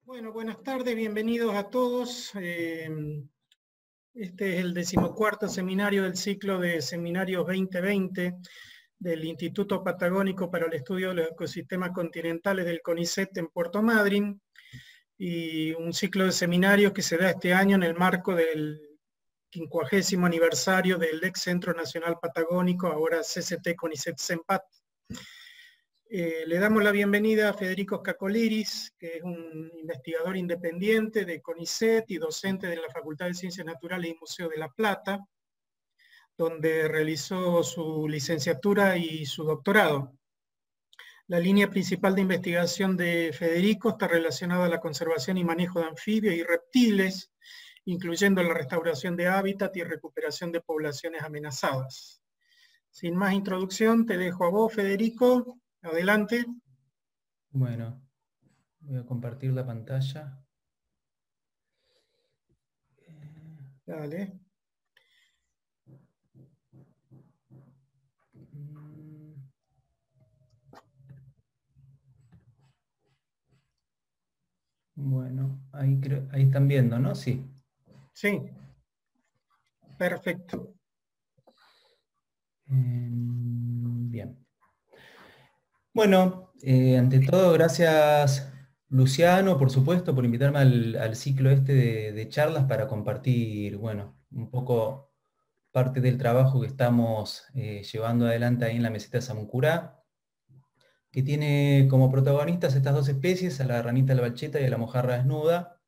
Bueno, buenas tardes, bienvenidos a todos. Este es el 14º seminario del ciclo de seminarios 2020 del Instituto Patagónico para el Estudio de los Ecosistemas Continentales del CONICET en Puerto Madryn, y un ciclo de seminarios que se da este año en el marco del 50º aniversario del ex Centro Nacional Patagónico, ahora CCT CONICET CENPAT. Le damos la bienvenida a Federico Scacoliris, que es un investigador independiente de CONICET y docente de la Facultad de Ciencias Naturales y Museo de La Plata, donde realizó su licenciatura y su doctorado. La línea principal de investigación de Federico está relacionada a la conservación y manejo de anfibios y reptiles, incluyendo la restauración de hábitat y recuperación de poblaciones amenazadas. Sin más introducción, te dejo a vos, Federico. Adelante. Bueno, voy a compartir la pantalla. Dale. Bueno, ahí están viendo, ¿no? Sí. Sí. Perfecto. Bien. Bueno, ante todo, gracias Luciano, por supuesto, por invitarme al ciclo este de charlas para compartir, bueno, un poco parte del trabajo que estamos llevando adelante ahí en la meseta Samucurá, que tiene como protagonistas estas dos especies, a la ranita albacheta y a la mojarra desnuda,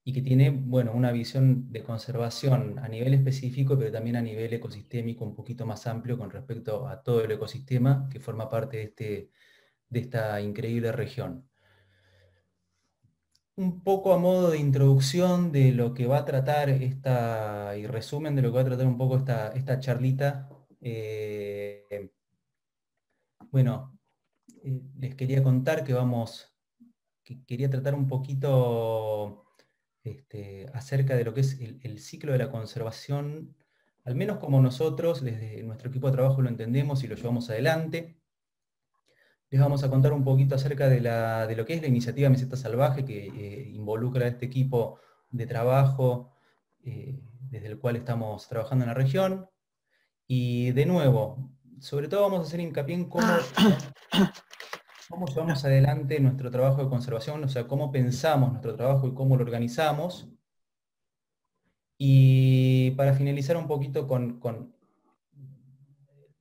y que tiene, bueno, una visión de conservación a nivel específico, pero también a nivel ecosistémico un poquito más amplio con respecto a todo el ecosistema que forma parte de esta increíble región. Un poco a modo de introducción de lo que va a tratar y resumen de lo que va a tratar un poco esta charlita. Bueno, les quería contar que quería tratar un poquito acerca de lo que es el ciclo de la conservación, al menos como nosotros, desde nuestro equipo de trabajo lo entendemos y lo llevamos adelante. Les vamos a contar un poquito acerca de lo que es la iniciativa Meseta Salvaje, que involucra a este equipo de trabajo desde el cual estamos trabajando en la región. Y de nuevo, sobre todo vamos a hacer hincapié en cómo llevamos adelante nuestro trabajo de conservación, o sea, cómo pensamos nuestro trabajo y cómo lo organizamos. Y para finalizar un poquito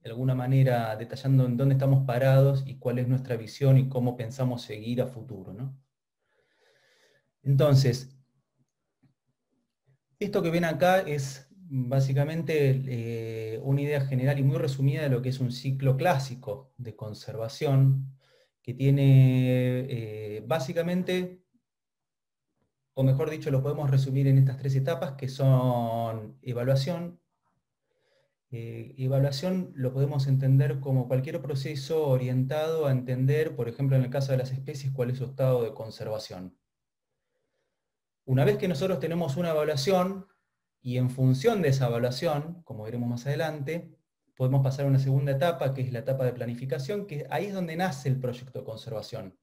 de alguna manera, detallando en dónde estamos parados y cuál es nuestra visión y cómo pensamos seguir a futuro, ¿no? Entonces, esto que ven acá es básicamente una idea general y muy resumida de lo que es un ciclo clásico de conservación, que tiene básicamente, o mejor dicho, lo podemos resumir en estas tres etapas, que son evaluación. Evaluación lo podemos entender como cualquier proceso orientado a entender, por ejemplo, en el caso de las especies, cuál es su estado de conservación. Una vez que nosotros tenemos una evaluación, y en función de esa evaluación, como veremos más adelante, podemos pasar a una segunda etapa, que es la etapa de planificación, que ahí es donde nace el proyecto de conservación.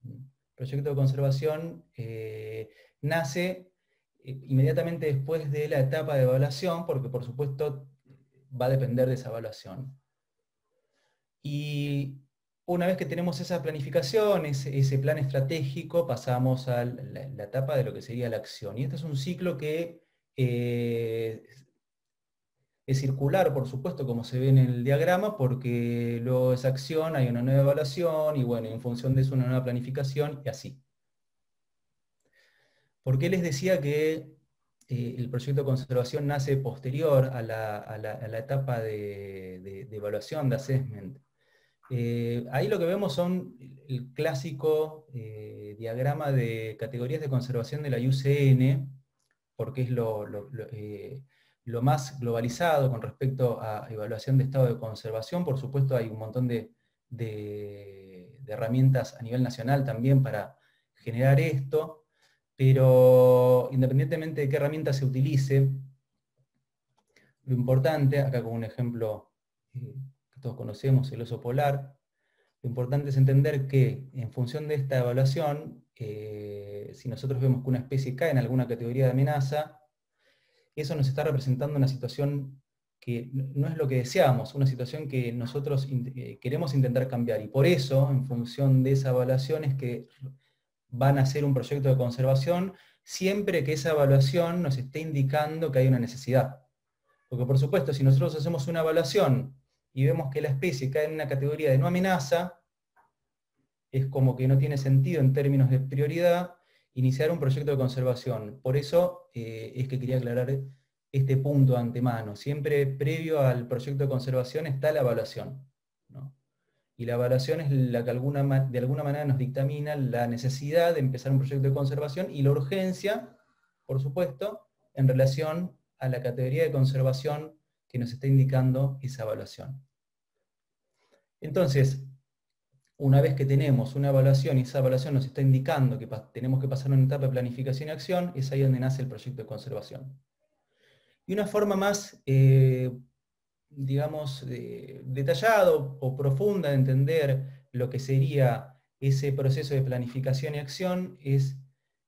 El proyecto de conservación nace inmediatamente después de la etapa de evaluación, porque por supuesto va a depender de esa evaluación. Y una vez que tenemos esa planificación, ese plan estratégico, pasamos a la etapa de lo que sería la acción. Y este es un ciclo que es circular, por supuesto, como se ve en el diagrama, porque luego de esa acción hay una nueva evaluación, y bueno, en función de eso una nueva planificación, y así. ¿Por qué les decía que el proyecto de conservación nace posterior a la etapa de evaluación, de assessment? Ahí lo que vemos son el clásico diagrama de categorías de conservación de la IUCN, porque es lo más globalizado con respecto a evaluación de estado de conservación. Por supuesto hay un montón de herramientas a nivel nacional también para generar esto, pero independientemente de qué herramienta se utilice, lo importante, acá con un ejemplo que todos conocemos, el oso polar, Lo importante es entender que en función de esta evaluación, si nosotros vemos que una especie cae en alguna categoría de amenaza, eso nos está representando una situación que no es lo que deseamos, una situación que nosotros queremos intentar cambiar. Y por eso, en función de esa evaluación, es que van a hacer un proyecto de conservación siempre que esa evaluación nos esté indicando que hay una necesidad. Porque por supuesto, si nosotros hacemos una evaluación y vemos que la especie cae en una categoría de no amenaza, es como que no tiene sentido en términos de prioridad iniciar un proyecto de conservación. Por eso es que quería aclarar este punto de antemano. Siempre previo al proyecto de conservación está la evaluación, ¿no? Y la evaluación es la que de alguna manera nos dictamina la necesidad de empezar un proyecto de conservación y la urgencia, por supuesto, en relación a la categoría de conservación que nos está indicando esa evaluación. Entonces, una vez que tenemos una evaluación y esa evaluación nos está indicando que tenemos que pasar a una etapa de planificación y acción, es ahí donde nace el proyecto de conservación. Y una forma más, digamos, detallado o profunda de entender lo que sería ese proceso de planificación y acción es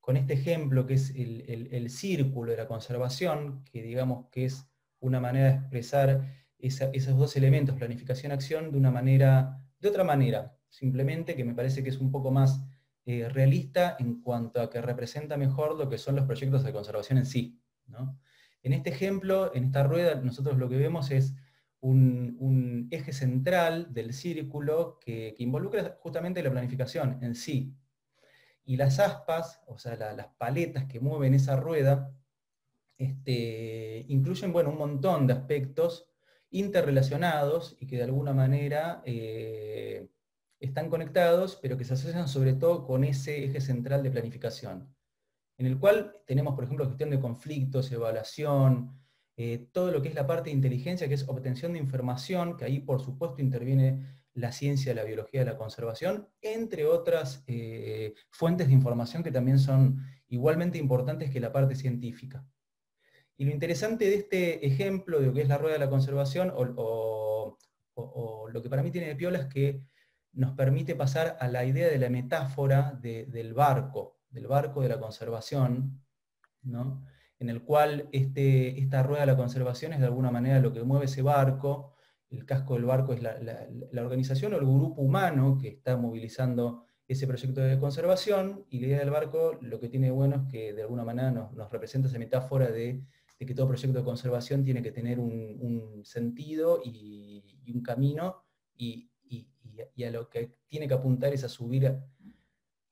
con este ejemplo que es el círculo de la conservación, que digamos que es una manera de expresar esos dos elementos, planificación y acción, de otra manera, simplemente que me parece que es un poco más realista en cuanto a que representa mejor lo que son los proyectos de conservación en sí, ¿no? En este ejemplo, en esta rueda, nosotros lo que vemos es un eje central del círculo que involucra justamente la planificación en sí. Y las aspas, o sea, las paletas que mueven esa rueda, incluyen, bueno, un montón de aspectos interrelacionados y que de alguna manera están conectados, pero que se asocian sobre todo con ese eje central de planificación, en el cual tenemos, por ejemplo, gestión de conflictos, evaluación, todo lo que es la parte de inteligencia, que es obtención de información, que ahí por supuesto interviene la ciencia, la biología, la conservación, entre otras fuentes de información que también son igualmente importantes que la parte científica. Y lo interesante de este ejemplo de lo que es la rueda de la conservación, o lo que para mí tiene de piola, es que nos permite pasar a la idea de la metáfora del barco de la conservación, ¿no? En el cual esta rueda de la conservación es de alguna manera lo que mueve ese barco. El casco del barco es la organización o el grupo humano que está movilizando ese proyecto de conservación, y la idea del barco lo que tiene bueno es que de alguna manera nos representa esa metáfora de que todo proyecto de conservación tiene que tener un sentido y un camino, y a lo que tiene que apuntar es a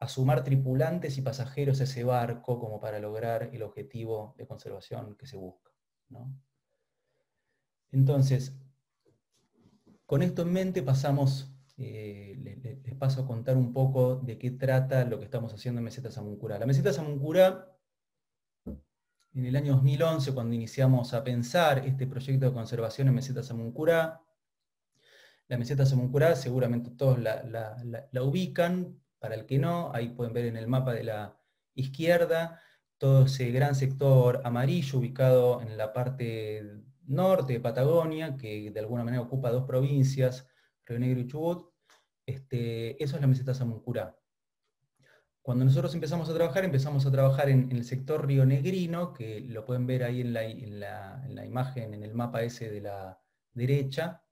sumar tripulantes y pasajeros a ese barco como para lograr el objetivo de conservación que se busca, ¿no? Entonces, con esto en mente pasamos, les paso a contar un poco de qué trata lo que estamos haciendo en Meseta Samuncurá. La Meseta Samuncurá, en el año 2011, cuando iniciamos a pensar este proyecto de conservación en Meseta Samuncurá, la Meseta Samuncurá seguramente todos la ubican. Para el que no, ahí pueden ver en el mapa de la izquierda todo ese gran sector amarillo ubicado en la parte norte de Patagonia, que de alguna manera ocupa dos provincias, Río Negro y Chubut. Eso es la Meseta Samuncurá. Cuando nosotros empezamos a trabajar en el sector rionegrino, que lo pueden ver ahí en la imagen, en el mapa ese de la derecha.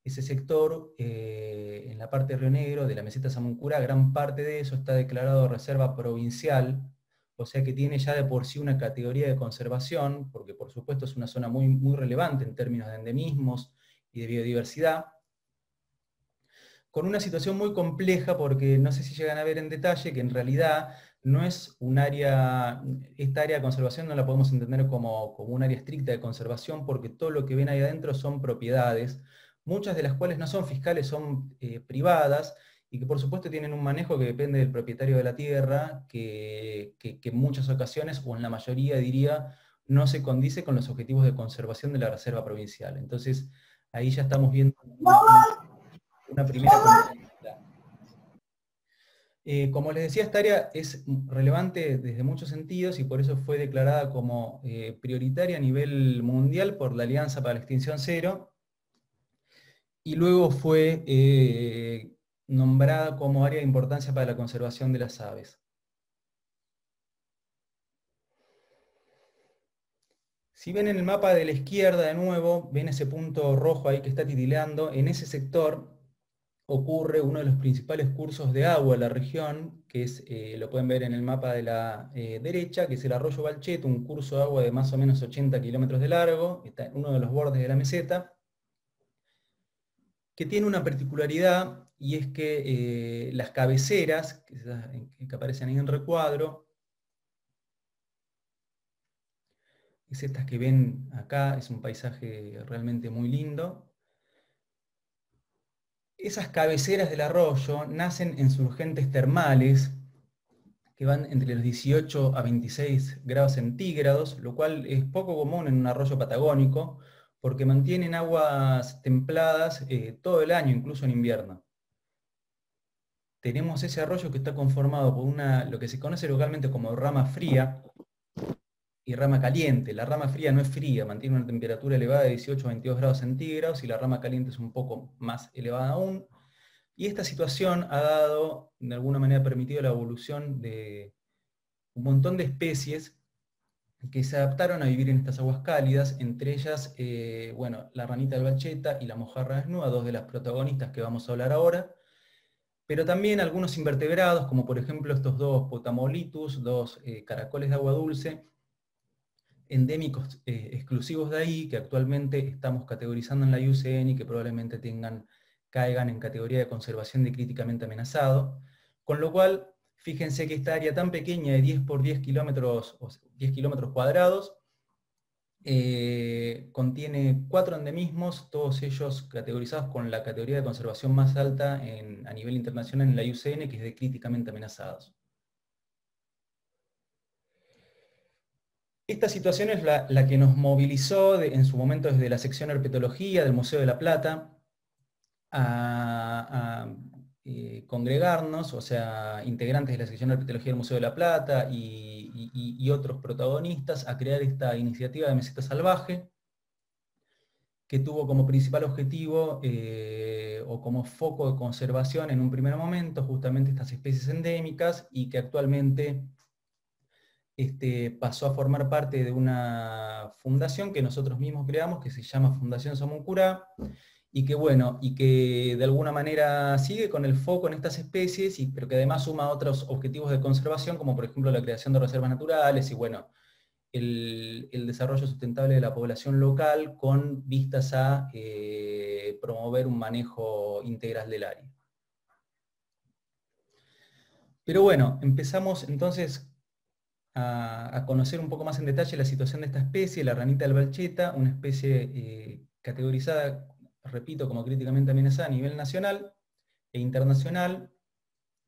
Ese sector, en la parte de Río Negro, de la Meseta Samuncurá, gran parte de eso está declarado reserva provincial, o sea que tiene ya de por sí una categoría de conservación, porque por supuesto es una zona muy, muy relevante en términos de endemismos y de biodiversidad, con una situación muy compleja, porque no sé si llegan a ver en detalle que en realidad no es un área, esta área de conservación no la podemos entender como un área estricta de conservación, porque todo lo que ven ahí adentro son propiedades, muchas de las cuales no son fiscales, son privadas, y que por supuesto tienen un manejo que depende del propietario de la tierra, que en muchas ocasiones, o en la mayoría diría, no se condice con los objetivos de conservación de la reserva provincial. Entonces, ahí ya estamos viendo una primera complejidad. Como les decía, esta área es relevante desde muchos sentidos y por eso fue declarada como prioritaria a nivel mundial por la Alianza para la Extinción Cero, y luego fue nombrada como área de importancia para la conservación de las aves. Si ven en el mapa de la izquierda de nuevo, ven ese punto rojo ahí que está titileando, en ese sector ocurre uno de los principales cursos de agua de la región, que es, lo pueden ver en el mapa de la derecha, que es el arroyo Balcheto, un curso de agua de más o menos 80 kilómetros de largo, está en uno de los bordes de la meseta, que tiene una particularidad, y es que las cabeceras, que aparecen ahí en recuadro, es estas que ven acá, es un paisaje realmente muy lindo. Esas cabeceras del arroyo nacen en surgentes termales que van entre los 18 a 26 grados centígrados, lo cual es poco común en un arroyo patagónico, porque mantienen aguas templadas todo el año, incluso en invierno. Tenemos ese arroyo que está conformado por lo que se conoce localmente como rama fría y rama caliente. La rama fría no es fría, mantiene una temperatura elevada de 18 a 22 grados centígrados, y la rama caliente es un poco más elevada aún. Y esta situación ha dado, de alguna manera, permitido la evolución de un montón de especies que se adaptaron a vivir en estas aguas cálidas, entre ellas, bueno, la ranita albacheta y la mojarra desnuda, dos de las protagonistas que vamos a hablar ahora, pero también algunos invertebrados, como por ejemplo estos dos Potamolitus, dos caracoles de agua dulce, endémicos exclusivos de ahí, que actualmente estamos categorizando en la IUCN y que probablemente caigan en categoría de conservación de críticamente amenazado, con lo cual, fíjense que esta área tan pequeña de 10 por 10 kilómetros, o 10 kilómetros cuadrados, contiene 4 endemismos, todos ellos categorizados con la categoría de conservación más alta a nivel internacional en la IUCN, que es de críticamente amenazados. Esta situación es la que nos movilizó en su momento desde la sección herpetología del Museo de la Plata a congregarnos, o sea, integrantes de la sección de herpetología del Museo de la Plata y otros protagonistas, a crear esta iniciativa de Meseta Salvaje, que tuvo como principal objetivo o como foco de conservación en un primer momento justamente estas especies endémicas, y que actualmente pasó a formar parte de una fundación que nosotros mismos creamos, que se llama Fundación Somoncurá, y que, bueno, y que de alguna manera sigue con el foco en estas especies, pero que además suma otros objetivos de conservación, como por ejemplo la creación de reservas naturales y, bueno, el desarrollo sustentable de la población local con vistas a promover un manejo integral del área. Pero bueno, empezamos entonces a conocer un poco más en detalle la situación de esta especie, la ranita albacheta, una especie categorizada, repito, como críticamente amenazada a nivel nacional e internacional.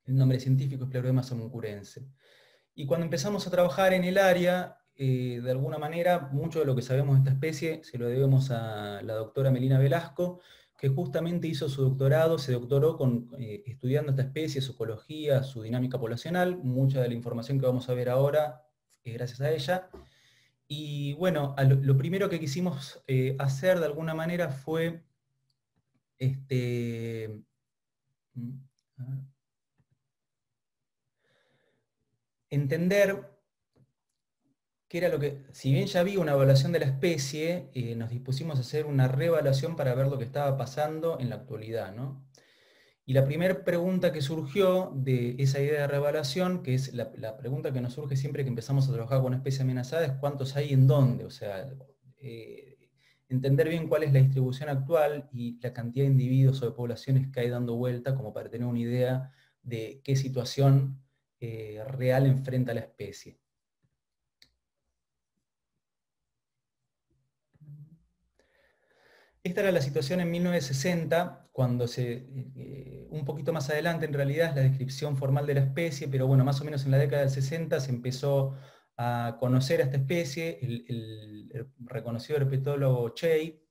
El nombre científico es Pleurodema somuncurense. Y cuando empezamos a trabajar en el área, de alguna manera, mucho de lo que sabemos de esta especie se lo debemos a la doctora Melina Velasco, que justamente hizo su doctorado, se doctoró estudiando esta especie, su ecología, su dinámica poblacional. Mucha de la información que vamos a ver ahora es gracias a ella. Y bueno, lo primero que quisimos hacer de alguna manera fue entender que era lo que, si bien ya había una evaluación de la especie, nos dispusimos a hacer una reevaluación para ver lo que estaba pasando en la actualidad, ¿no? Y la primera pregunta que surgió de esa idea de reevaluación, que es la pregunta que nos surge siempre que empezamos a trabajar con una especie amenazada, es cuántos hay en dónde, o sea, entender bien cuál es la distribución actual y la cantidad de individuos o de poblaciones que hay dando vuelta, como para tener una idea de qué situación real enfrenta la especie. Esta era la situación en 1960, cuando un poquito más adelante en realidad es la descripción formal de la especie, pero bueno, más o menos en la década del 60 se empezó a conocer a esta especie. El reconocido herpetólogo Chey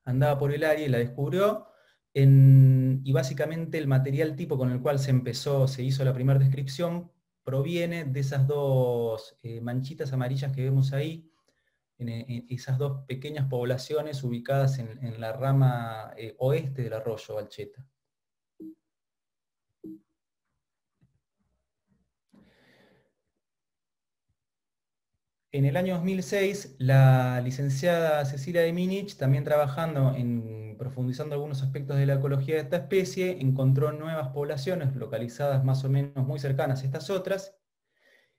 andaba por el área y la descubrió, y básicamente el material tipo con el cual se hizo la primera descripción proviene de esas dos manchitas amarillas que vemos ahí, en esas dos pequeñas poblaciones ubicadas en la rama oeste del arroyo Balcheta. en el año 2006, la licenciada Cecilia de Minich, también trabajando en profundizando algunos aspectos de la ecología de esta especie, encontró nuevas poblaciones localizadas más o menos muy cercanas a estas otras,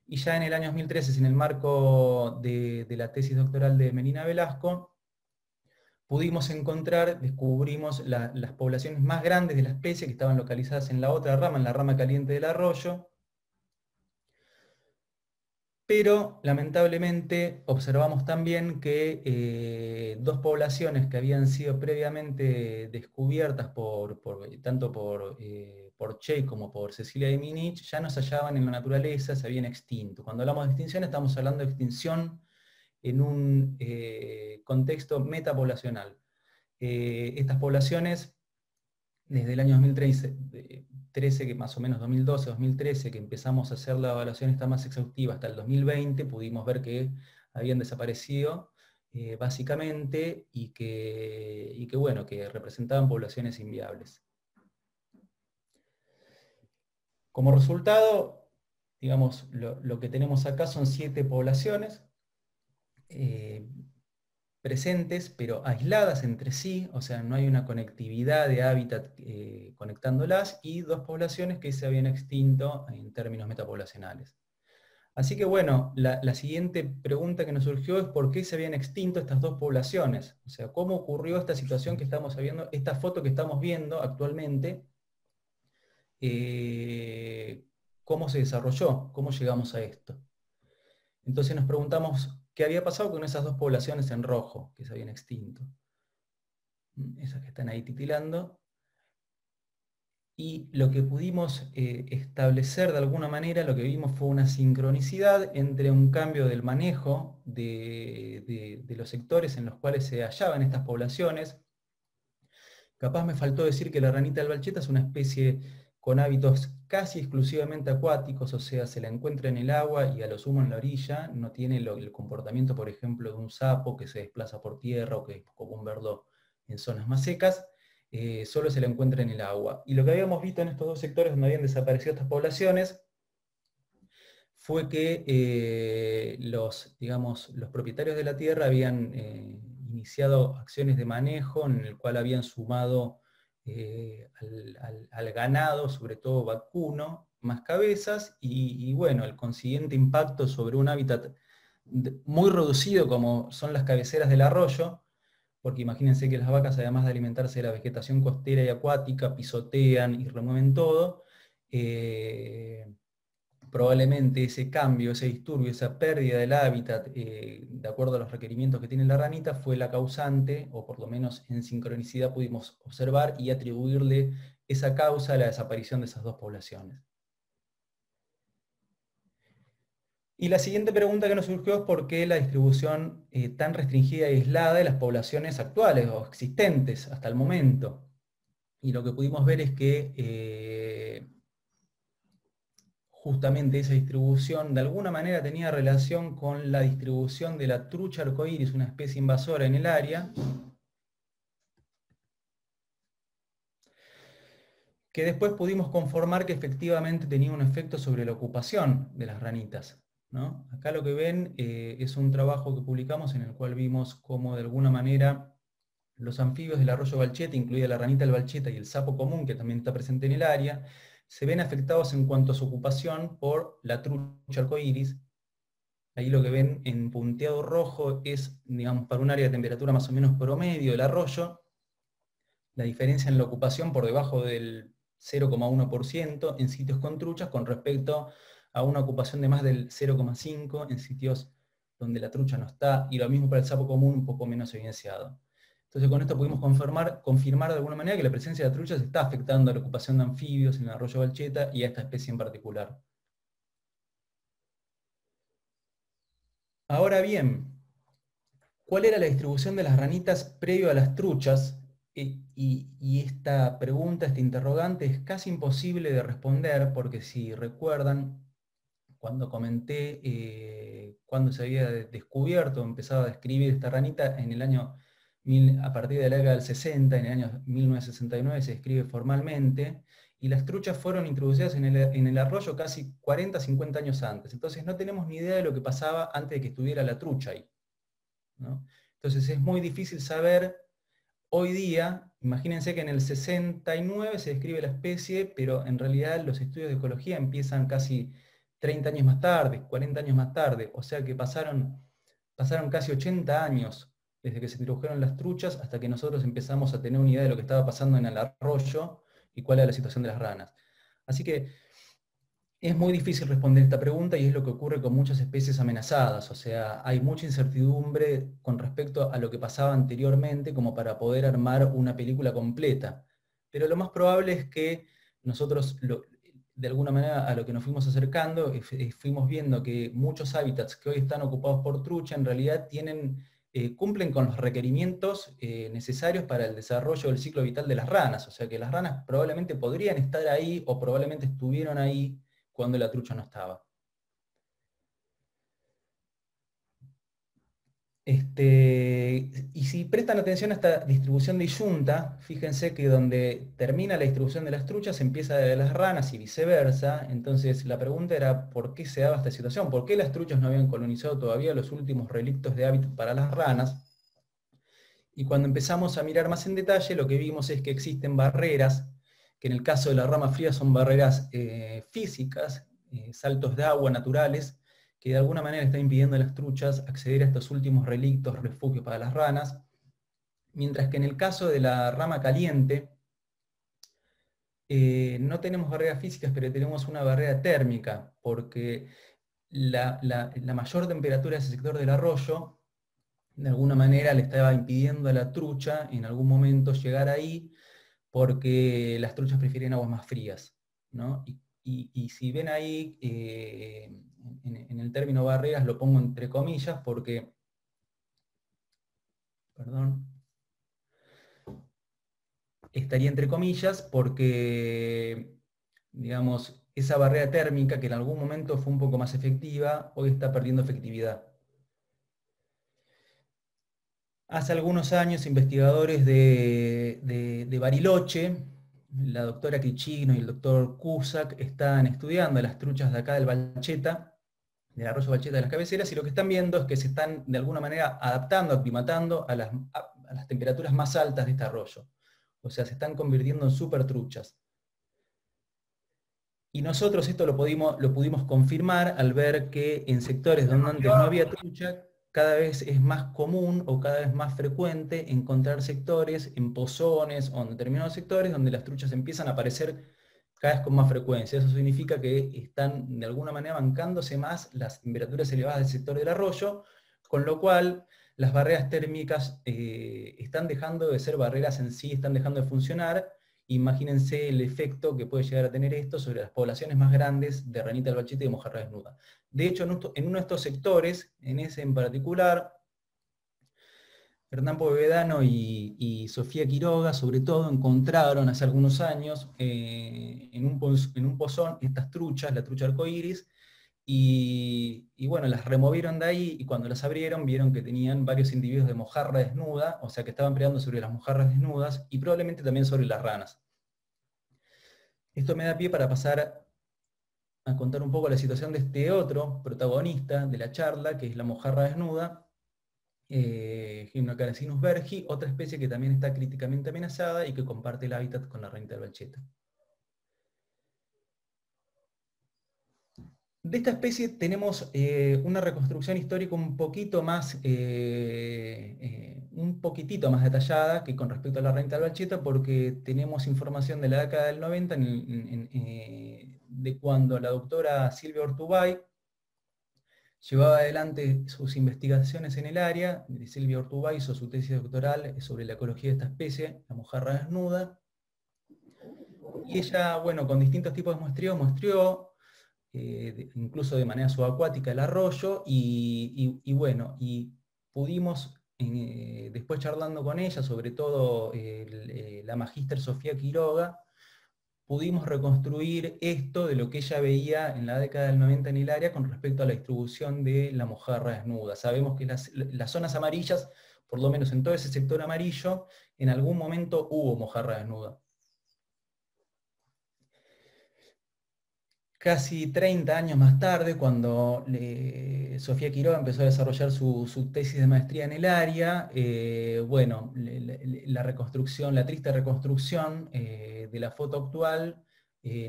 y ya en el año 2013, en el marco de la tesis doctoral de Melina Velasco, pudimos descubrimos las poblaciones más grandes de la especie que estaban localizadas en la otra rama, en la rama caliente del arroyo, pero lamentablemente observamos también que dos poblaciones que habían sido previamente descubiertas tanto por Che como por Cecilia de Minich ya no se hallaban en la naturaleza, se habían extinto. Cuando hablamos de extinción estamos hablando de extinción en un contexto metapoblacional. Estas poblaciones, desde el año 2013, que más o menos 2012, 2013, que empezamos a hacer la evaluación esta más exhaustiva, hasta el 2020, pudimos ver que habían desaparecido básicamente y que bueno, que representaban poblaciones inviables. Como resultado, digamos, lo que tenemos acá son 7 poblaciones presentes, pero aisladas entre sí, o sea, no hay una conectividad de hábitat conectándolas, y 2 poblaciones que se habían extinto en términos metapoblacionales. Así que bueno, la siguiente pregunta que nos surgió es por qué se habían extinto estas 2 poblaciones, o sea, cómo ocurrió esta situación que estamos viendo, esta foto que estamos viendo actualmente, cómo se desarrolló, cómo llegamos a esto. Entonces nos preguntamos qué había pasado con esas 2 poblaciones en rojo que se habían extinto. Esas que están ahí titilando. Y lo que pudimos establecer de alguna manera, lo que vimos fue una sincronicidad entre un cambio del manejo de los sectores en los cuales se hallaban estas poblaciones. Capaz me faltó decir que la ranita albalcheta es una especie con hábitos casi exclusivamente acuáticos, o sea, se la encuentra en el agua y a lo sumo en la orilla, no tiene el comportamiento, por ejemplo, de un sapo que se desplaza por tierra o que es como un verdo en zonas más secas, solo se la encuentra en el agua. Y lo que habíamos visto en estos 2 sectores donde habían desaparecido estas poblaciones fue que los propietarios de la tierra habían iniciado acciones de manejo en el cual habían sumado al ganado, sobre todo vacuno, más cabezas, y bueno, el consiguiente impacto sobre un hábitat muy reducido como son las cabeceras del arroyo, porque imagínense que las vacas, además de alimentarse de la vegetación costera y acuática, pisotean y remueven todo. Probablemente ese cambio, ese disturbio, esa pérdida del hábitat, de acuerdo a los requerimientos que tiene la ranita, fue la causante, o por lo menos en sincronicidad pudimos observar y atribuirle esa causa a la desaparición de esas 2 poblaciones. Y la siguiente pregunta que nos surgió es por qué la distribución tan restringida y aislada de las poblaciones actuales o existentes hasta el momento. Y lo que pudimos ver es que justamente esa distribución de alguna manera tenía relación con la distribución de la trucha arcoíris, una especie invasora en el área, que después pudimos conformar que efectivamente tenía un efecto sobre la ocupación de las ranitas, ¿no? Acá lo que ven es un trabajo que publicamos en el cual vimos cómo de alguna manera los anfibios del arroyo Balcheta, incluida la ranita del Balcheta y el sapo común, que también está presente en el área, se ven afectados en cuanto a su ocupación por la trucha arcoíris. Ahí lo que ven en punteado rojo es, digamos, para un área de temperatura más o menos promedio del arroyo, la diferencia en la ocupación por debajo del 0,1% en sitios con truchas con respecto a una ocupación de más del 0,5% en sitios donde la trucha no está, y lo mismo para el sapo común, un poco menos evidenciado. Entonces con esto pudimos confirmar de alguna manera que la presencia de truchas está afectando a la ocupación de anfibios en el arroyo Balcheta y a esta especie en particular. Ahora bien, ¿cuál era la distribución de las ranitas previo a las truchas? Y esta pregunta, este interrogante, es casi imposible de responder, porque si recuerdan, cuando comenté cuando se había descubierto, empezado a describir esta ranita en el año, a partir de la década del 60, en el año 1969 se describe formalmente, y las truchas fueron introducidas en el arroyo casi 40, 50 años antes. Entonces no tenemos ni idea de lo que pasaba antes de que estuviera la trucha ahí, ¿no? Entonces es muy difícil saber hoy día. Imagínense que en el 69 se describe la especie, pero en realidad los estudios de ecología empiezan casi 30 años más tarde, 40 años más tarde, o sea que pasaron casi 80 años desde que se introdujeron las truchas hasta que nosotros empezamos a tener una idea de lo que estaba pasando en el arroyo y cuál era la situación de las ranas. Así que es muy difícil responder esta pregunta y es lo que ocurre con muchas especies amenazadas. O sea, hay mucha incertidumbre con respecto a lo que pasaba anteriormente como para poder armar una película completa. Pero lo más probable es que nosotros, de alguna manera, a lo que nos fuimos acercando, fuimos viendo que muchos hábitats que hoy están ocupados por trucha en realidad cumplen con los requerimientos necesarios para el desarrollo del ciclo vital de las ranas. O sea que las ranas probablemente podrían estar ahí o probablemente estuvieron ahí cuando la trucha no estaba. Y si prestan atención a esta distribución disyunta, fíjense que donde termina la distribución de las truchas empieza de las ranas y viceversa. Entonces la pregunta era ¿por qué se daba esta situación? ¿Por qué las truchas no habían colonizado todavía los últimos relictos de hábitat para las ranas? Y cuando empezamos a mirar más en detalle, lo que vimos es que existen barreras, que en el caso de la rama fría son barreras físicas, saltos de agua naturales, que de alguna manera están impidiendo a las truchas acceder a estos últimos relictos, refugios para las ranas, mientras que en el caso de la rama caliente, no tenemos barreras físicas, pero tenemos una barrera térmica, porque la mayor temperatura de ese sector del arroyo de alguna manera le estaba impidiendo a la trucha en algún momento llegar ahí, porque las truchas prefieren aguas más frías, ¿no? Y si ven ahí, en el término barreras lo pongo entre comillas porque, perdón, estaría entre comillas porque, digamos, esa barrera térmica que en algún momento fue un poco más efectiva, hoy está perdiendo efectividad. Hace algunos años, investigadores de Bariloche, la doctora Crichino y el doctor Cusack, están estudiando las truchas de acá del Balcheta, del arroyo Balcheta de las Cabeceras, y lo que están viendo es que se están de alguna manera adaptando, aclimatando a las temperaturas más altas de este arroyo. O sea, se están convirtiendo en super truchas. Y nosotros esto lo pudimos confirmar al ver que en sectores donde antes no había trucha, cada vez es más común o cada vez más frecuente encontrar sectores en pozones o en determinados sectores donde las truchas empiezan a aparecer cada vez con más frecuencia. Eso significa que están de alguna manera bancándose más las temperaturas elevadas del sector del arroyo, con lo cual las barreras térmicas están dejando de ser barreras en sí, están dejando de funcionar. Imagínense el efecto que puede llegar a tener esto sobre las poblaciones más grandes de ranita del Balcheta y de mojarra desnuda. De hecho, en uno de estos sectores, en ese en particular, Hernán Povedano y Sofía Quiroga, sobre todo, encontraron hace algunos años en un pozón estas truchas, la trucha arcoíris, y bueno, las removieron de ahí y cuando las abrieron vieron que tenían varios individuos de mojarra desnuda, o sea que estaban predando sobre las mojarras desnudas y probablemente también sobre las ranas. Esto me da pie para pasar a contar un poco la situación de este otro protagonista de la charla, que es la mojarra desnuda, Gymnocaracinus bergi, otra especie que también está críticamente amenazada y que comparte el hábitat con la ranita del Balcheta. De esta especie tenemos una reconstrucción histórica un poquitito más detallada que con respecto a la ranita del Balcheta, porque tenemos información de la década del 90 de cuando la doctora Silvia Ortubay llevaba adelante sus investigaciones en el área. Silvia Ortubay hizo su tesis doctoral sobre la ecología de esta especie, la mojarra desnuda, y ella, bueno, con distintos tipos de muestreo, incluso de manera subacuática el arroyo, y bueno, y pudimos, después charlando con ella, sobre todo la magíster Sofía Quiroga, pudimos reconstruir esto de lo que ella veía en la década del 90 en el área con respecto a la distribución de la mojarra desnuda. Sabemos que las zonas amarillas, por lo menos en todo ese sector amarillo, en algún momento hubo mojarra desnuda. Casi 30 años más tarde, cuando Sofía Quiroga empezó a desarrollar su tesis de maestría en el área, bueno, la reconstrucción, la triste reconstrucción de la foto actual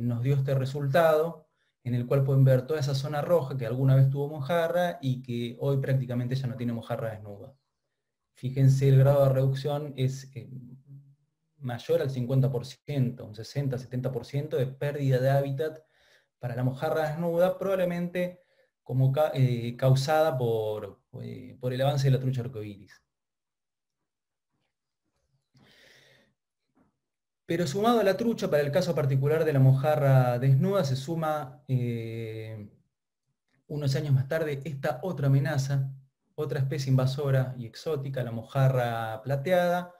nos dio este resultado, en el cual pueden ver toda esa zona roja que alguna vez tuvo mojarra y que hoy prácticamente ya no tiene mojarra desnuda. Fíjense, el grado de reducción es mayor al 50%, un 60-70% de pérdida de hábitat para la mojarra desnuda, probablemente como causada por el avance de la trucha arcoíris. Pero sumado a la trucha, para el caso particular de la mojarra desnuda, se suma unos años más tarde esta otra amenaza, otra especie invasora y exótica, la mojarra plateada,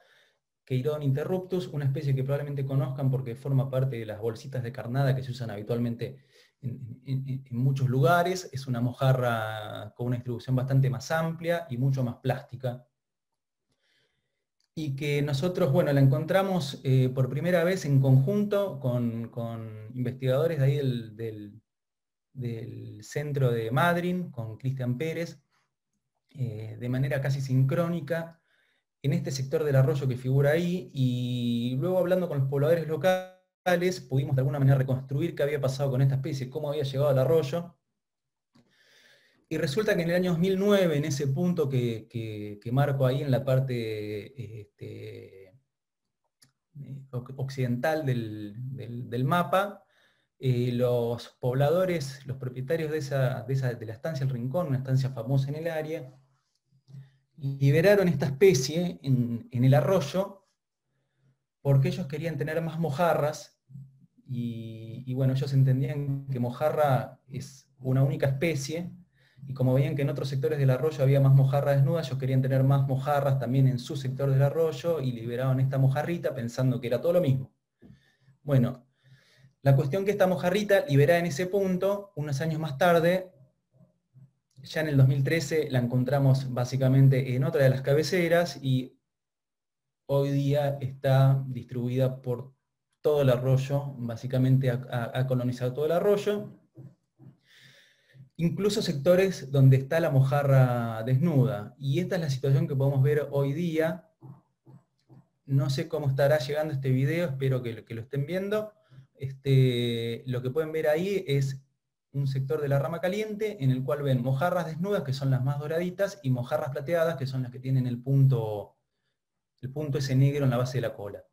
Queirodon interruptus, una especie que probablemente conozcan porque forma parte de las bolsitas de carnada que se usan habitualmente en muchos lugares. Es una mojarra con una distribución bastante más amplia y mucho más plástica. Y que nosotros, bueno, la encontramos por primera vez en conjunto con investigadores de ahí del centro de Madryn, con Cristian Pérez, de manera casi sincrónica, en este sector del arroyo que figura ahí, y luego hablando con los pobladores locales, pudimos de alguna manera reconstruir qué había pasado con esta especie, cómo había llegado al arroyo. Y resulta que en el año 2009, en ese punto que marco ahí en la parte occidental del mapa, los pobladores, los propietarios de la estancia El Rincón, una estancia famosa en el área, liberaron esta especie en el arroyo porque ellos querían tener más mojarras y bueno, ellos entendían que mojarra es una única especie y como veían que en otros sectores del arroyo había más mojarra desnuda, ellos querían tener más mojarras también en su sector del arroyo y liberaron esta mojarrita pensando que era todo lo mismo. Bueno, la cuestión que esta mojarrita liberada en ese punto, unos años más tarde, ya en el 2013 la encontramos básicamente en otra de las cabeceras y hoy día está distribuida por todo el arroyo, básicamente ha colonizado todo el arroyo, incluso sectores donde está la mojarra desnuda. Y esta es la situación que podemos ver hoy día. No sé cómo estará llegando este video, espero que lo estén viendo. Lo que pueden ver ahí es un sector de la rama caliente en el cual ven mojarras desnudas, que son las más doraditas, y mojarras plateadas, que son las que tienen el punto ese negro en la base de la cola.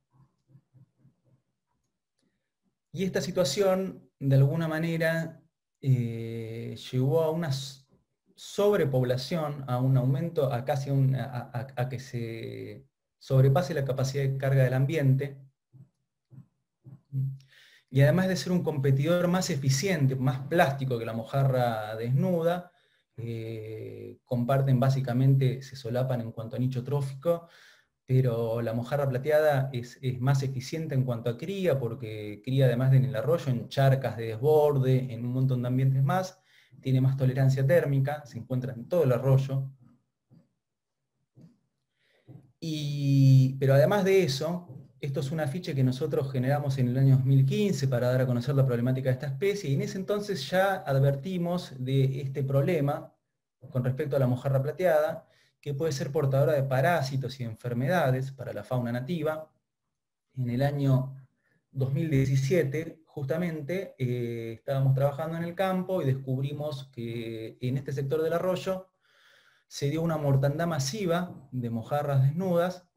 Y esta situación, de alguna manera, llevó a una sobrepoblación, a un aumento, a casi a que se sobrepase la capacidad de carga del ambiente. Y además de ser un competidor más eficiente, más plástico que la mojarra desnuda, comparten básicamente, se solapan en cuanto a nicho trófico, pero la mojarra plateada es más eficiente en cuanto a cría, porque cría además en el arroyo, en charcas de desborde, en un montón de ambientes más, tiene más tolerancia térmica, se encuentra en todo el arroyo. Pero además de eso, esto es un afiche que nosotros generamos en el año 2015 para dar a conocer la problemática de esta especie, y en ese entonces ya advertimos de este problema con respecto a la mojarra plateada, que puede ser portadora de parásitos y enfermedades para la fauna nativa. En el año 2017, justamente, estábamos trabajando en el campo y descubrimos que en este sector del arroyo se dio una mortandad masiva de mojarras desnudas,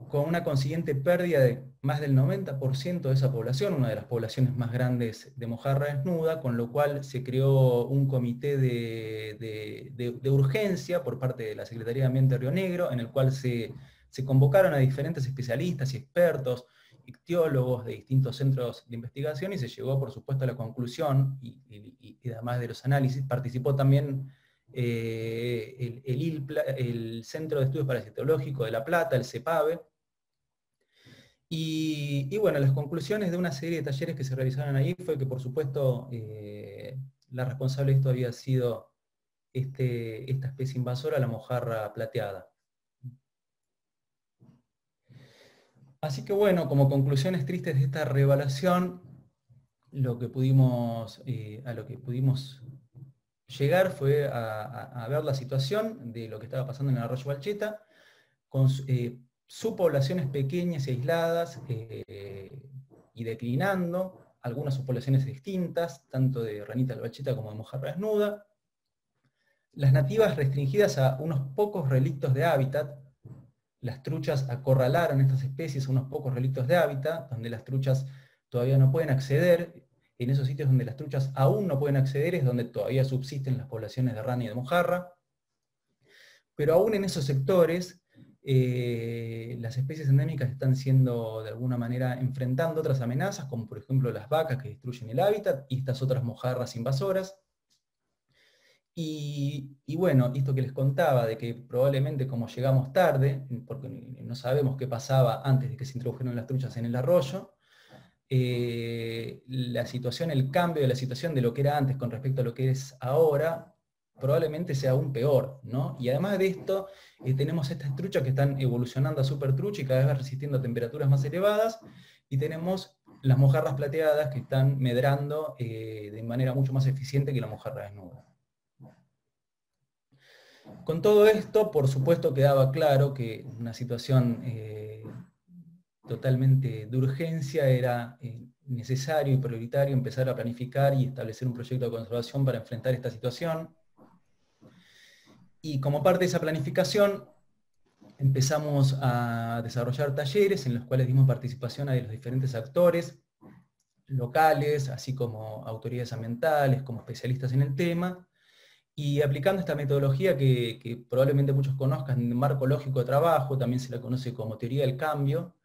con una consiguiente pérdida de más del 90% de esa población, una de las poblaciones más grandes de mojarra desnuda, con lo cual se creó un comité de urgencia por parte de la Secretaría de Ambiente de Río Negro, en el cual se convocaron a diferentes especialistas y expertos, ictiólogos de distintos centros de investigación, y se llegó, por supuesto, a la conclusión, y además de los análisis, participó también el Centro de Estudios Parasitológicos de La Plata, el CEPAVE, y bueno, las conclusiones de una serie de talleres que se realizaron ahí fue que, por supuesto, la responsable de esto había sido esta especie invasora, la mojarra plateada. Así que bueno, como conclusiones tristes de esta reevaluación, lo que pudimos, a lo que pudimos llegar fue a ver la situación de lo que estaba pasando en el arroyo Balcheta, con subpoblaciones pequeñas y aisladas y declinando, algunas subpoblaciones distintas, tanto de ranita del Balcheta como de mojarra desnuda, las nativas restringidas a unos pocos relictos de hábitat. Las truchas acorralaron estas especies a unos pocos relictos de hábitat, donde las truchas todavía no pueden acceder. En esos sitios donde las truchas aún no pueden acceder es donde todavía subsisten las poblaciones de rana y de mojarra. Pero aún en esos sectores, las especies endémicas están siendo de alguna manera enfrentando otras amenazas, como por ejemplo las vacas que destruyen el hábitat y estas otras mojarras invasoras. Y bueno, esto que les contaba, de que probablemente como llegamos tarde, porque no sabemos qué pasaba antes de que se introdujeron las truchas en el arroyo, la situación, el cambio de la situación de lo que era antes con respecto a lo que es ahora, probablemente sea aún peor, ¿no? Y además de esto, tenemos estas truchas que están evolucionando a supertrucha y cada vez resistiendo a temperaturas más elevadas, y tenemos las mojarras plateadas que están medrando de manera mucho más eficiente que la mojarra desnuda. Con todo esto, por supuesto, quedaba claro que una situación totalmente de urgencia era necesario y prioritario empezar a planificar y establecer un proyecto de conservación para enfrentar esta situación. Y como parte de esa planificación, empezamos a desarrollar talleres en los cuales dimos participación a los diferentes actores locales, así como autoridades ambientales, como especialistas en el tema, y aplicando esta metodología que probablemente muchos conozcan, el marco lógico de trabajo, también se la conoce como teoría del cambio,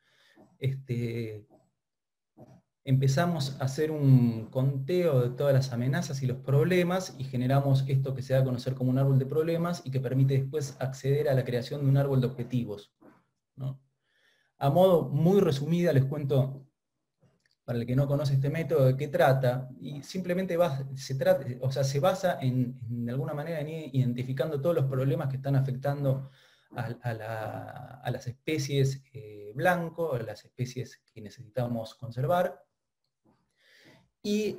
empezamos a hacer un conteo de todas las amenazas y los problemas y generamos esto que se da a conocer como un árbol de problemas y que permite después acceder a la creación de un árbol de objetivos, ¿no? A modo muy resumida les cuento, para el que no conoce este método, de qué trata, y simplemente se basa en, de alguna manera, en ir identificando todos los problemas que están afectando a las especies blanco, a las especies que necesitamos conservar, y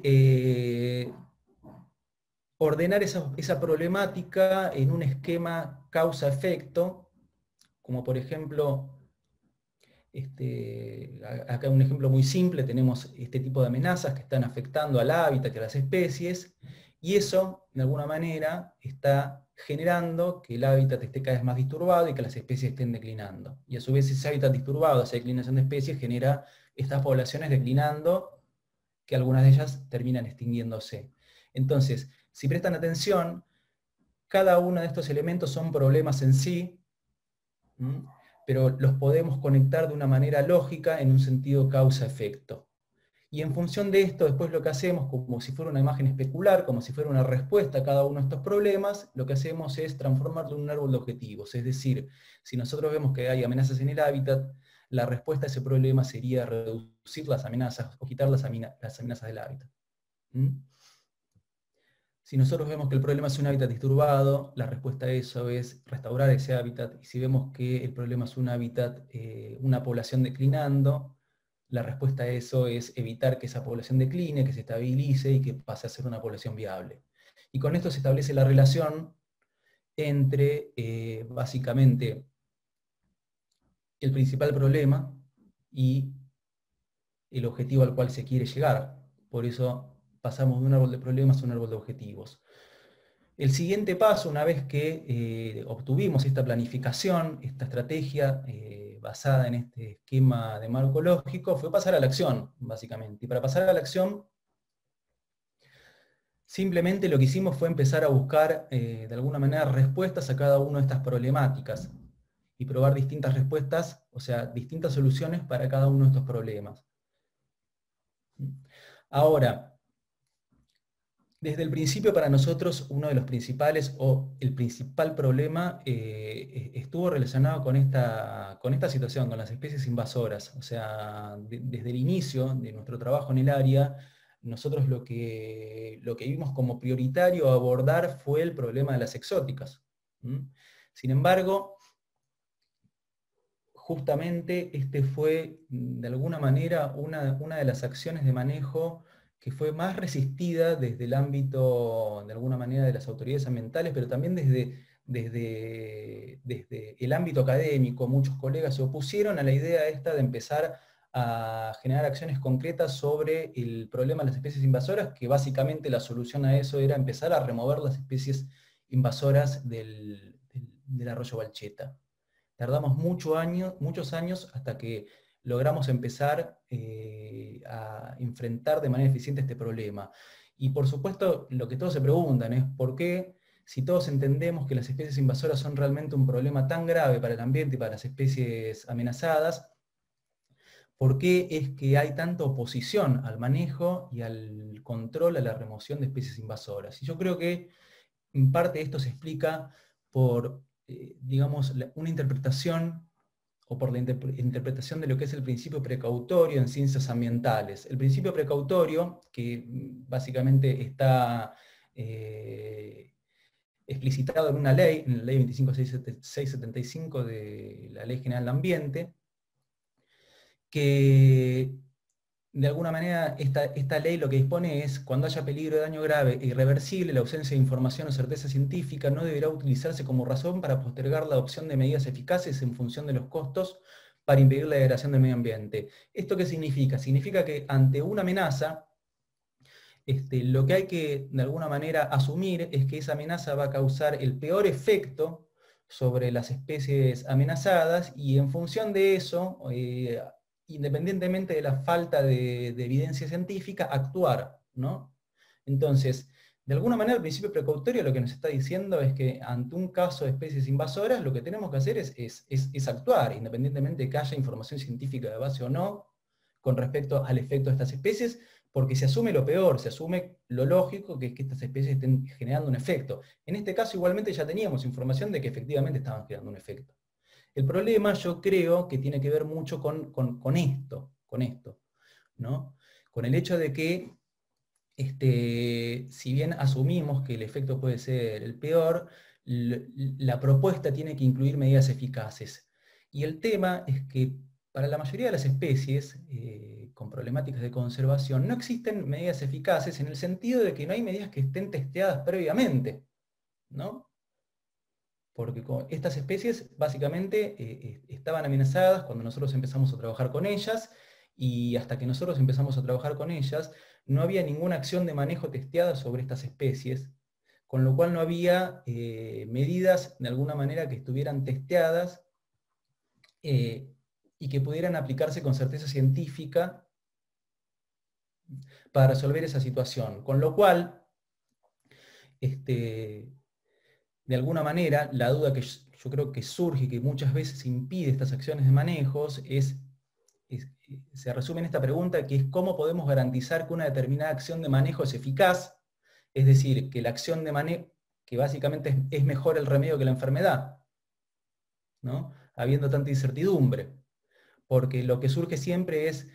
ordenar esa problemática en un esquema causa-efecto, como por ejemplo, acá un ejemplo muy simple, tenemos este tipo de amenazas que están afectando al hábitat y a las especies, y eso, de alguna manera, está generando que el hábitat esté cada vez más disturbado y que las especies estén declinando. Y a su vez ese hábitat disturbado, esa declinación de especies, genera estas poblaciones declinando, que algunas de ellas terminan extinguiéndose. Entonces, si prestan atención, cada uno de estos elementos son problemas en sí, pero los podemos conectar de una manera lógica en un sentido causa-efecto. Y en función de esto, después lo que hacemos, como si fuera una imagen especular, como si fuera una respuesta a cada uno de estos problemas, lo que hacemos es transformarlo en un árbol de objetivos. Es decir, si nosotros vemos que hay amenazas en el hábitat, la respuesta a ese problema sería reducir las amenazas o quitar las amenazas del hábitat. Si nosotros vemos que el problema es un hábitat disturbado, la respuesta a eso es restaurar ese hábitat. Y si vemos que el problema es un hábitat, una población declinando, la respuesta a eso es evitar que esa población decline, que se estabilice y que pase a ser una población viable. Y con esto se establece la relación entre, básicamente, el principal problema y el objetivo al cual se quiere llegar. Por eso pasamos de un árbol de problemas a un árbol de objetivos. El siguiente paso, una vez que obtuvimos esta planificación, esta estrategia basada en este esquema de marco lógico, fue pasar a la acción, básicamente. Y para pasar a la acción, simplemente lo que hicimos fue empezar a buscar, de alguna manera, respuestas a cada una de estas problemáticas y probar distintas respuestas, o sea, distintas soluciones para cada uno de estos problemas. Ahora, desde el principio para nosotros uno de los principales o el principal problema estuvo relacionado con esta situación, con las especies invasoras. O sea, desde el inicio de nuestro trabajo en el área, nosotros lo que vimos como prioritario abordar fue el problema de las exóticas. Sin embargo, justamente este fue de alguna manera una de las acciones de manejo que fue más resistida desde el ámbito, de alguna manera, de las autoridades ambientales, pero también desde el ámbito académico. Muchos colegas se opusieron a la idea esta de empezar a generar acciones concretas sobre el problema de las especies invasoras, que básicamente la solución a eso era empezar a remover las especies invasoras del arroyo Balcheta. Tardamos muchos años hasta que logramos empezar a enfrentar de manera eficiente este problema. Y por supuesto, lo que todos se preguntan es por qué, si todos entendemos que las especies invasoras son realmente un problema tan grave para el ambiente y para las especies amenazadas, ¿por qué es que hay tanta oposición al manejo y al control, a la remoción de especies invasoras? Y yo creo que en parte esto se explica por, digamos, una interpretación o por la interpretación de lo que es el principio precautorio en ciencias ambientales. El principio precautorio, que básicamente está explicitado en una ley, en la ley 25675 de la Ley General del Ambiente, que de alguna manera esta ley lo que dispone es: cuando haya peligro de daño grave e irreversible, la ausencia de información o certeza científica no deberá utilizarse como razón para postergar la adopción de medidas eficaces en función de los costos para impedir la degradación del medio ambiente. ¿Esto qué significa? Significa que ante una amenaza, lo que hay que de alguna manera asumir es que esa amenaza va a causar el peor efecto sobre las especies amenazadas, y en función de eso, independientemente de la falta de evidencia científica, actuar, ¿no? Entonces, de alguna manera el principio precautorio lo que nos está diciendo es que ante un caso de especies invasoras lo que tenemos que hacer es actuar, independientemente de que haya información científica de base o no con respecto al efecto de estas especies, porque se asume lo peor, se asume lo lógico, que es que estas especies estén generando un efecto. En este caso igualmente ya teníamos información de que efectivamente estaban generando un efecto. El problema, yo creo, que tiene que ver mucho con esto, ¿no? Con el hecho de que, si bien asumimos que el efecto puede ser el peor, la propuesta tiene que incluir medidas eficaces. Y el tema es que para la mayoría de las especies con problemáticas de conservación no existen medidas eficaces, en el sentido de que no hay medidas que estén testeadas previamente, ¿no? Porque estas especies básicamente estaban amenazadas cuando nosotros empezamos a trabajar con ellas, y hasta que nosotros empezamos a trabajar con ellas no había ninguna acción de manejo testeada sobre estas especies, con lo cual no había medidas de alguna manera que estuvieran testeadas y que pudieran aplicarse con certeza científica para resolver esa situación. Con lo cual, de alguna manera, la duda que yo creo que surge y que muchas veces impide estas acciones de manejos se resume en esta pregunta, que es: ¿cómo podemos garantizar que una determinada acción de manejo es eficaz? Es decir, que la acción de manejo, que básicamente es mejor el remedio que la enfermedad, ¿no? Habiendo tanta incertidumbre. Porque lo que surge siempre es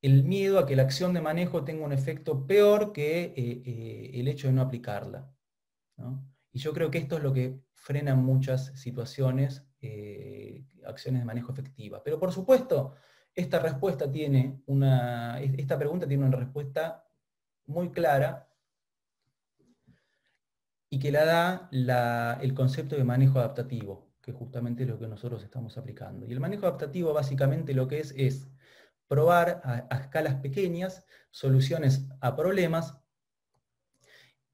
el miedo a que la acción de manejo tenga un efecto peor que el hecho de no aplicarla, ¿no? Y yo creo que esto es lo que frena en muchas situaciones acciones de manejo efectiva. Pero por supuesto, esta pregunta tiene una respuesta muy clara, y que la da el concepto de manejo adaptativo, que justamente es lo que nosotros estamos aplicando. Y el manejo adaptativo básicamente lo que es probar a escalas pequeñas soluciones a problemas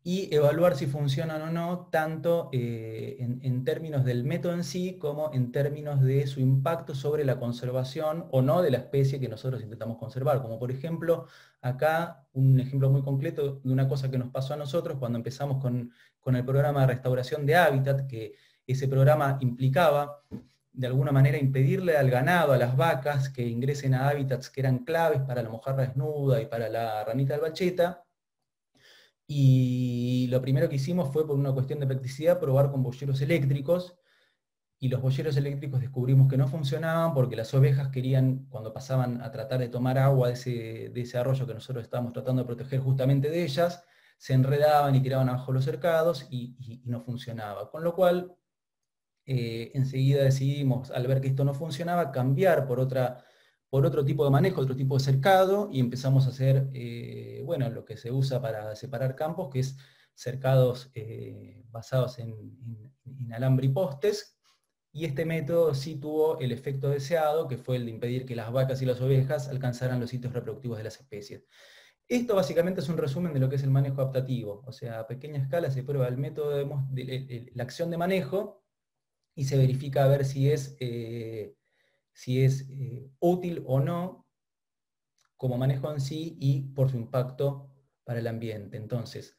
y evaluar si funcionan o no, tanto en términos del método en sí, como en términos de su impacto sobre la conservación o no de la especie que nosotros intentamos conservar. Como por ejemplo, acá un ejemplo muy concreto de una cosa que nos pasó a nosotros cuando empezamos con el programa de restauración de hábitat, que ese programa implicaba de alguna manera impedirle al ganado, a las vacas, que ingresen a hábitats que eran claves para la mojarra desnuda y para la ranita albacheta. Y lo primero que hicimos fue, por una cuestión de practicidad, probar con boyeros eléctricos, y los boyeros eléctricos descubrimos que no funcionaban porque las ovejas querían, cuando pasaban a tratar de tomar agua de ese arroyo que nosotros estábamos tratando de proteger justamente de ellas, se enredaban y tiraban abajo los cercados y no funcionaba. Con lo cual, enseguida decidimos, al ver que esto no funcionaba, cambiar por otra por otro tipo de manejo, otro tipo de cercado, y empezamos a hacer, bueno, lo que se usa para separar campos, que es cercados basados en alambre y postes, y este método sí tuvo el efecto deseado, que fue el de impedir que las vacas y las ovejas alcanzaran los sitios reproductivos de las especies. Esto básicamente es un resumen de lo que es el manejo adaptativo, o sea, a pequeña escala se prueba el método la acción de manejo, y se verifica a ver si es útil o no como manejo en sí y por su impacto para el ambiente. Entonces,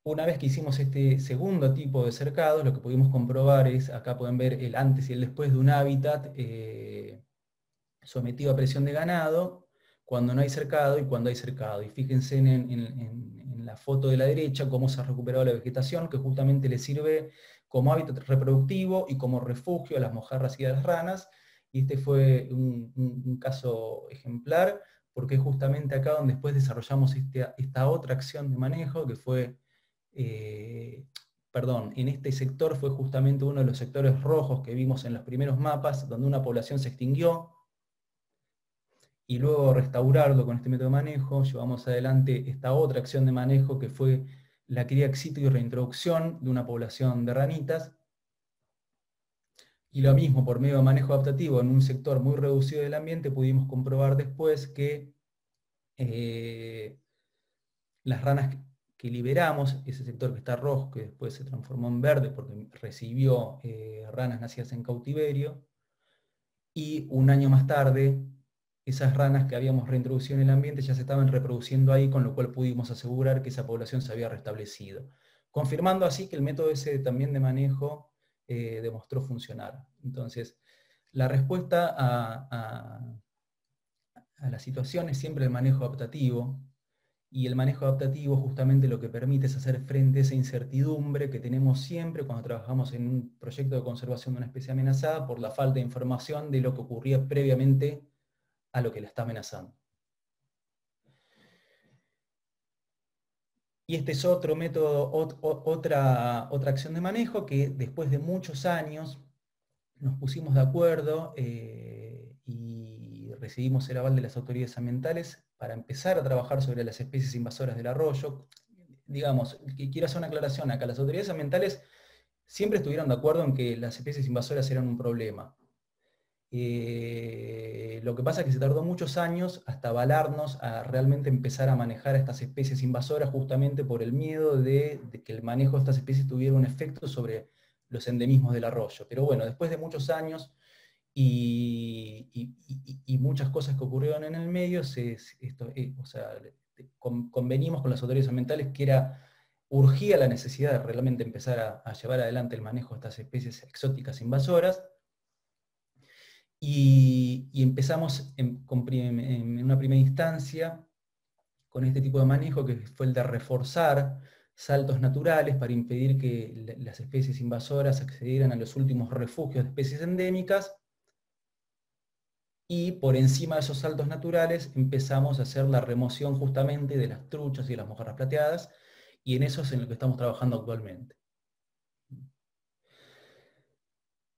una vez que hicimos este segundo tipo de cercados, lo que pudimos comprobar es, acá pueden ver el antes y el después de un hábitat sometido a presión de ganado, cuando no hay cercado y cuando hay cercado. Y fíjense en la foto de la derecha cómo se ha recuperado la vegetación, que justamente le sirve como hábitat reproductivo y como refugio a las mojarras y a las ranas. Y este fue un caso ejemplar, porque es justamente acá donde después desarrollamos esta otra acción de manejo, que fue, en este sector fue justamente uno de los sectores rojos que vimos en los primeros mapas, donde una población se extinguió, y luego restaurarlo con este método de manejo. Llevamos adelante esta otra acción de manejo, que fue la cría ex situ y reintroducción de una población de ranitas, y lo mismo, por medio de manejo adaptativo en un sector muy reducido del ambiente, pudimos comprobar después que las ranas que liberamos, ese sector que está rojo, que después se transformó en verde porque recibió ranas nacidas en cautiverio, y un año más tarde, esas ranas que habíamos reintroducido en el ambiente ya se estaban reproduciendo ahí, con lo cual pudimos asegurar que esa población se había restablecido, confirmando así que el método ese también de manejo demostró funcionar. Entonces, la respuesta a la situación es siempre el manejo adaptativo, y el manejo adaptativo justamente lo que permite es hacer frente a esa incertidumbre que tenemos siempre cuando trabajamos en un proyecto de conservación de una especie amenazada, por la falta de información de lo que ocurría previamente a lo que la está amenazando. Y este es otro método, otra acción de manejo, que después de muchos años nos pusimos de acuerdo y recibimos el aval de las autoridades ambientales para empezar a trabajar sobre las especies invasoras del arroyo. Digamos, quiero hacer una aclaración acá: las autoridades ambientales siempre estuvieron de acuerdo en que las especies invasoras eran un problema. Lo que pasa es que se tardó muchos años hasta avalarnos a realmente empezar a manejar a estas especies invasoras, justamente por el miedo de que el manejo de estas especies tuviera un efecto sobre los endemismos del arroyo. Pero bueno, después de muchos años y muchas cosas que ocurrieron en el medio, convenimos con las autoridades ambientales que urgía la necesidad de realmente empezar a llevar adelante el manejo de estas especies exóticas invasoras, y empezamos en una primera instancia con este tipo de manejo, que fue el de reforzar saltos naturales para impedir que las especies invasoras accedieran a los últimos refugios de especies endémicas, y por encima de esos saltos naturales empezamos a hacer la remoción justamente de las truchas y de las mojarras plateadas, y en eso es en lo que estamos trabajando actualmente.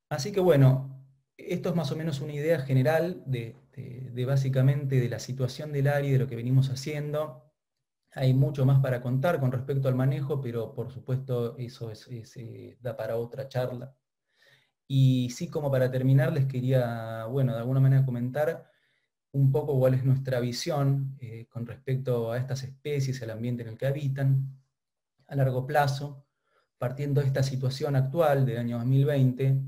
Así que bueno, esto es más o menos una idea general de básicamente de la situación del área y de lo que venimos haciendo. Hay mucho más para contar con respecto al manejo, pero por supuesto eso da para otra charla. Y sí, como para terminar, les quería, bueno, de alguna manera comentar un poco cuál es nuestra visión con respecto a estas especies, al ambiente en el que habitan, a largo plazo, partiendo de esta situación actual del año 2020.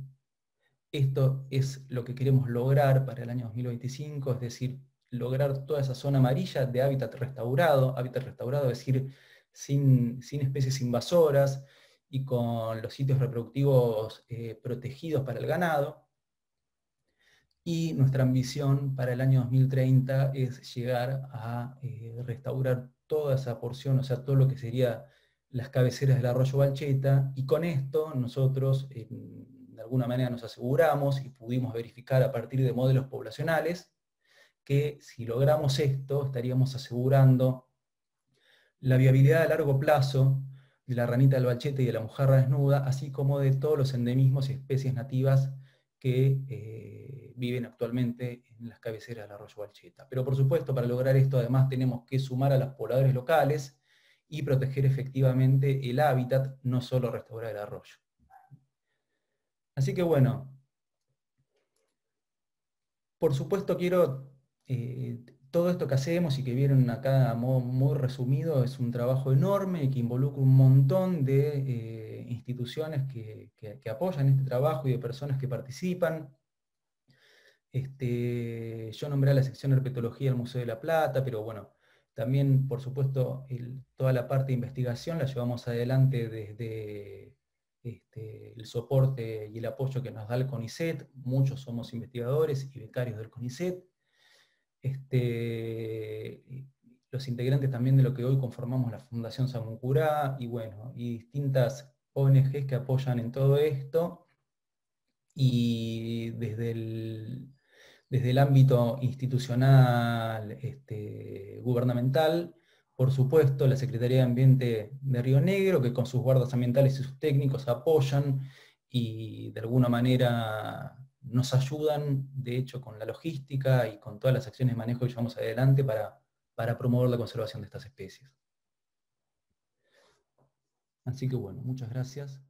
Esto es lo que queremos lograr para el año 2025, es decir, lograr toda esa zona amarilla de hábitat restaurado, es decir, sin especies invasoras y con los sitios reproductivos protegidos para el ganado. Y nuestra ambición para el año 2030 es llegar a restaurar toda esa porción, o sea, todo lo que sería las cabeceras del arroyo Balcheta, y con esto nosotros de alguna manera nos aseguramos y pudimos verificar a partir de modelos poblacionales que si logramos esto estaríamos asegurando la viabilidad a largo plazo de la ranita del Balcheta y de la mojarra desnuda, así como de todos los endemismos y especies nativas que viven actualmente en las cabeceras del arroyo Balcheta. Pero por supuesto, para lograr esto además tenemos que sumar a los pobladores locales y proteger efectivamente el hábitat, no solo restaurar el arroyo. Así que bueno, por supuesto quiero, todo esto que hacemos y que vieron acá a modo muy resumido es un trabajo enorme que involucra un montón de instituciones que apoyan este trabajo y de personas que participan. Yo nombré a la sección de herpetología del Museo de la Plata, pero bueno, también por supuesto toda la parte de investigación la llevamos adelante desde el soporte y el apoyo que nos da el CONICET. Muchos somos investigadores y becarios del CONICET. Los integrantes también de lo que hoy conformamos la Fundación Samuncurá y bueno, y distintas ONGs que apoyan en todo esto. Y desde el ámbito institucional, gubernamental, por supuesto, la Secretaría de Ambiente de Río Negro, que con sus guardas ambientales y sus técnicos apoyan y de alguna manera nos ayudan, de hecho, con la logística y con todas las acciones de manejo que llevamos adelante para promover la conservación de estas especies. Así que bueno, muchas gracias.